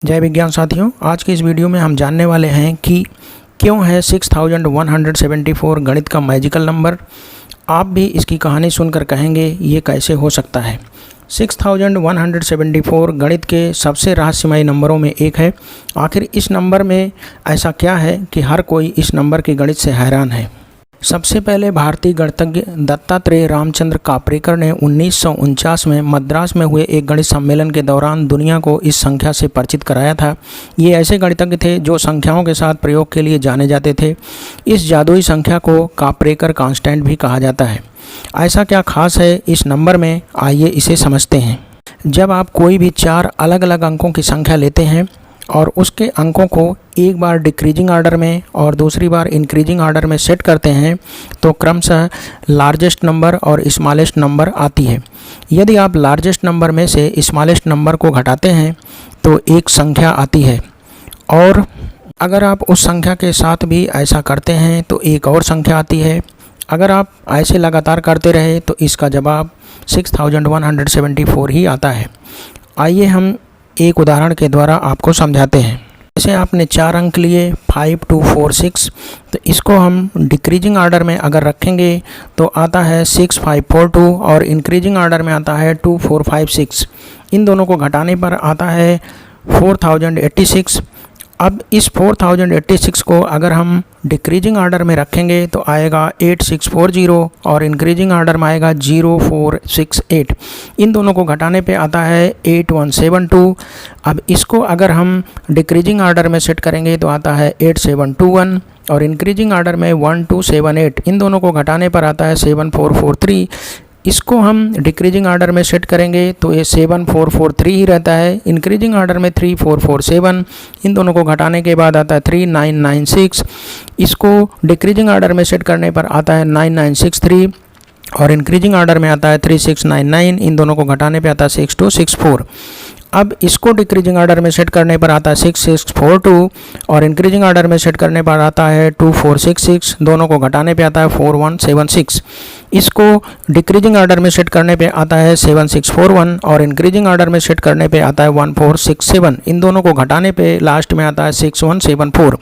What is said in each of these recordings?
जय विज्ञान साथियों, आज की इस वीडियो में हम जानने वाले हैं कि क्यों है 6174 गणित का मैजिकल नंबर। आप भी इसकी कहानी सुनकर कहेंगे ये कैसे हो सकता है। 6174 गणित के सबसे रहस्यमयी नंबरों में एक है। आखिर इस नंबर में ऐसा क्या है कि हर कोई इस नंबर के गणित से हैरान है। सबसे पहले भारतीय गणितज्ञ दत्तात्रेय रामचंद्र कापरेकर ने 1949 में मद्रास में हुए एक गणित सम्मेलन के दौरान दुनिया को इस संख्या से परिचित कराया था। ये ऐसे गणितज्ञ थे जो संख्याओं के साथ प्रयोग के लिए जाने जाते थे। इस जादुई संख्या को कापरेकर कांस्टेंट भी कहा जाता है। ऐसा क्या खास है इस नंबर में, आइए इसे समझते हैं। जब आप कोई भी 4 अलग अलग अंकों की संख्या लेते हैं और उसके अंकों को एक बार डिक्रीजिंग ऑर्डर में और दूसरी बार इंक्रीजिंग ऑर्डर में सेट करते हैं तो क्रमशः लार्जेस्ट नंबर और स्मॉलेस्ट नंबर आती है। यदि आप लार्जेस्ट नंबर में से स्मॉलेस्ट नंबर को घटाते हैं तो एक संख्या आती है, और अगर आप उस संख्या के साथ भी ऐसा करते हैं तो एक और संख्या आती है। अगर आप ऐसे लगातार करते रहे तो इसका जवाब 6174 ही आता है। आइए हम एक उदाहरण के द्वारा आपको समझाते हैं। जैसे आपने 4 अंक लिए 5, 2, 4, 6, तो इसको हम डिक्रीजिंग ऑर्डर में अगर रखेंगे तो आता है 6, 5, 4, 2 और इंक्रीजिंग ऑर्डर में आता है 2, 4, 5, 6। इन दोनों को घटाने पर आता है 4086। अब इस 4086 को अगर हम डिक्रीजिंग ऑर्डर में रखेंगे तो आएगा 8640 और इंक्रीजिंग ऑर्डर में आएगा 0468। इन दोनों को घटाने पे आता है 8172। अब इसको अगर हम डिक्रीजिंग ऑर्डर में सेट करेंगे तो आता है 8721 और इंक्रीजिंग ऑर्डर में 1278। इन दोनों को घटाने पर आता है 7443। इसको हम डिक्रीजिंग ऑर्डर में सेट करेंगे तो ये 7443 ही रहता है। इंक्रीजिंग ऑर्डर में 3447। इन दोनों को घटाने के बाद आता है 3996। इसको डिक्रीजिंग ऑर्डर में सेट करने पर आता है 9963 और इंक्रीजिंग ऑर्डर में आता है 3699। इन दोनों को घटाने पे आता है 6264। अब इसको डिक्रीजिंग ऑर्डर में सेट करने पर आता है 6642 और इंक्रीजिंग ऑर्डर में सेट करने पर आता है 2466। दोनों को घटाने पे आता है 4176। इसको डिक्रीजिंग ऑर्डर में सेट करने पे आता है 7641 और इंक्रीजिंग ऑर्डर में सेट करने पे आता है 1467। इन दोनों को घटाने पे लास्ट में आता है 6174।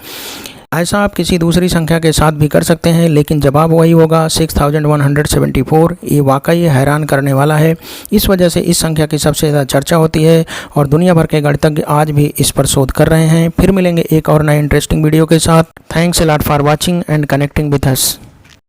ऐसा आप किसी दूसरी संख्या के साथ भी कर सकते हैं, लेकिन जवाब वही होगा 6174। ये वाकई हैरान करने वाला है। इस वजह से इस संख्या की सबसे ज़्यादा चर्चा होती है और दुनिया भर के गणितज्ञ आज भी इस पर शोध कर रहे हैं। फिर मिलेंगे एक और नए इंटरेस्टिंग वीडियो के साथ। Thanks a lot for watching and connecting with us.